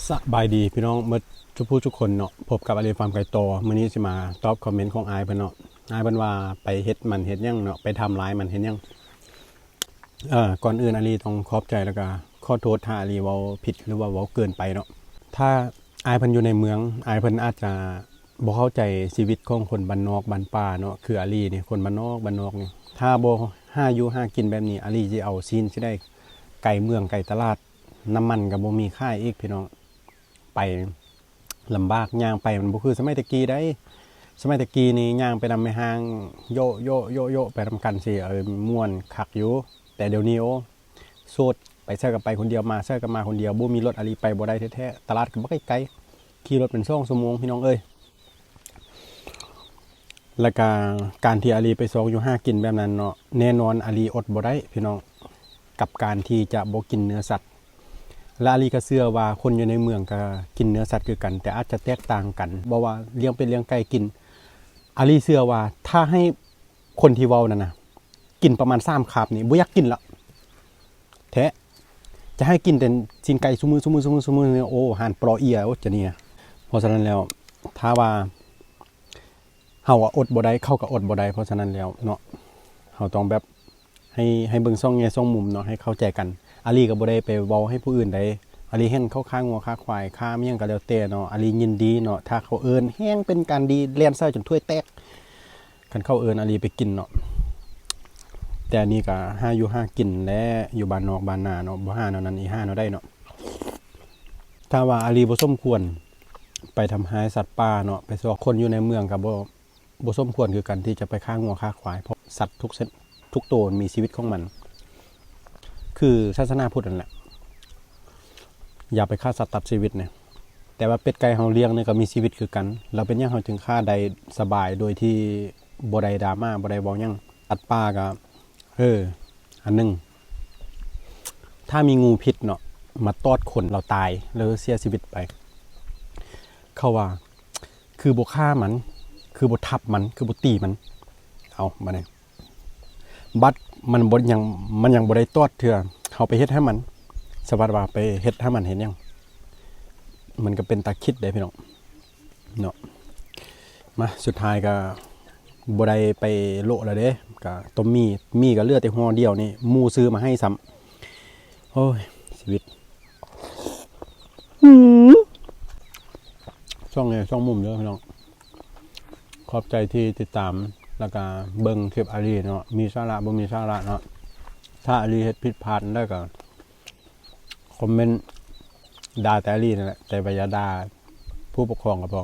สบายดีพี่น้องเมื่อทุกคนเนาะพบกับอาลีฟาร์มไก่โตมื้อนี้สิมาตอบคอมเมนต์ของอายเพิ่นเนาะอายเพิ่นว่าไปเฮ็ดมันเฮ็ดหยังเนาะไปทำร้ายมันเฮ็ดหยังก่อนอื่นอาลีต้องขอบใจแล้วก็ขอโทษถ้าอาลีเว้าผิดหรือว่าเว้าเกินไปเนาะถ้าอายเพิ่นอยู่ในเมืองอายเพิ่นอาจจะบ่เข้าใจชีวิตของคนบ้านนอกบ้านป่าเนาะคืออาลีนี่คนบ้านนอกนี่ถ้าบ่หาอยู่หากินแบบนี้อาลีสิเอาซีนสิได้ไกลเมืองไกลตลาดน้ำมันก็บ่มีค่ายอีกพี่น้องไปลำบากย่างไปมันบ่คือสมัยตะกี้ได้สมัยตะกี้นี่ย่างไปนำไปห้างโยโยโยโยไปทำกันสิม่วนคักอยู่แต่เดี๋ยวนี้โอ้โสดไปเสื้อกับไปคนเดียวมาเสื้อกับมาคนเดียวบ่มีรถอะไรไปบ่ได้แท้ๆตลาดก็บ่ไกลๆขี่รถเป็น2 ชั่วโมงพี่น้องเอ้ยแล้วก็การที่อาลีไปซอกอยู่หากินแบบนั้นเนาะแน่นอนอาลีอดบ่ได้พี่น้องกับการที่จะบ่กินเนื้อสัตว์และอาลีก็เชื่อว่าคนอยู่ในเมืองก็กินเนื้อสัตว์คือกันแต่อาจจะแตกต่างกันบ่ว่าเลี้ยงเป็นเลี้ยงไก่กินอาลีเชื่อว่าถ้าให้คนที่เว้านั่นน่ะกินประมาณ3คาบนี่บ่อยากกินละแท้จะให้กินแต่ชิ้นไก่ซุมื้อเนี่ยโอ้ห่านปลอเอียโอ้จะเนี่ยเพราะฉะนั้นแล้วถ้าว่าเฮาอดบ่ได้เขาก็อดบ่ได้เพราะฉะนั้นแล้วเนาะเฮาต้องแบบให้เบิ่งช่องแง่ช่องมุมเนาะให้เข้าใจกันอาลีก็บ่ได้ไปเว้าให้ผู้อื่นใดอาลีเห็นเขาค้างัวค้าควายค้าเมี่ยงก็แล้วแต่เนาะอาลียินดีเนาะถ้าเขาเอิ้นแฮงเป็นการดีเลียนใส่จนถ้วยแตกคันเขาเอิ้นอาลีไปกินเนาะแต่อันนี้ก็หาอยู่หากินและอยู่บ้านนอกบ้านนาเนาะบ่หาแนวนั้นอีหาแนวได้เนาะถ้าว่าอาลีบ่สมควรไปทำร้ายสัตว์ป่าเนาะไปซอกคนอยู่ในเมืองก็บ่สมควรคือกันที่จะไปฆ่างัวฆ่าควายเพราะสัตว์ทุกตัวมีชีวิตของมันคือศาสนาพุทธนั่นแหละอย่าไปฆ่าสัตว์ตัดชีวิตเนี่ยแต่ว่าเป็ดไก่เฮาเลี้ยงเนี่ยก็มีชีวิตคือกันเราเป็นหยังเฮาจึงฆ่าได้สบายโดยที่บ่ได้ดราม่าบ่ได้เว้าหยังตัดป่าก็อันนึงถ้ามีงูพิษเนาะมาตอดคนเราตายหรือเสียชีวิตไปเขาว่าคือบ่ฆ่ามันคือบ่ทับมันคือบ่ตีมันเอามาเนี่ยบัดมันยังบ่ได้ตอดเถื่อเฮาไปเฮ็ดให้มันสวัสดิ์ว่าไปเฮ็ดให้มันเห็นยังมันก็เป็นตาคิดได้พี่น้องเนาะมาสุดท้ายก็บ่ได้ไปโละแล้วเด้ก็ต้มมีก็เหลือแต่ห่อเดียวนี่หมู่ซื้อมาให้ซ้ำโอ้ยชีวิตช่องช่องมุมเด้อพี่น้องขอบใจที่ติดตามแล้วก็เบิ่งคลิปอาลีเนาะมีสาระบ่มีสาระเนาะถ้าอาลีเฮ็ดผิดพลาดได้ก็คอมเมนต์ด่าแต่อาลีนั่นแหละแต่อย่าด่าผู้ปกครองก็พอ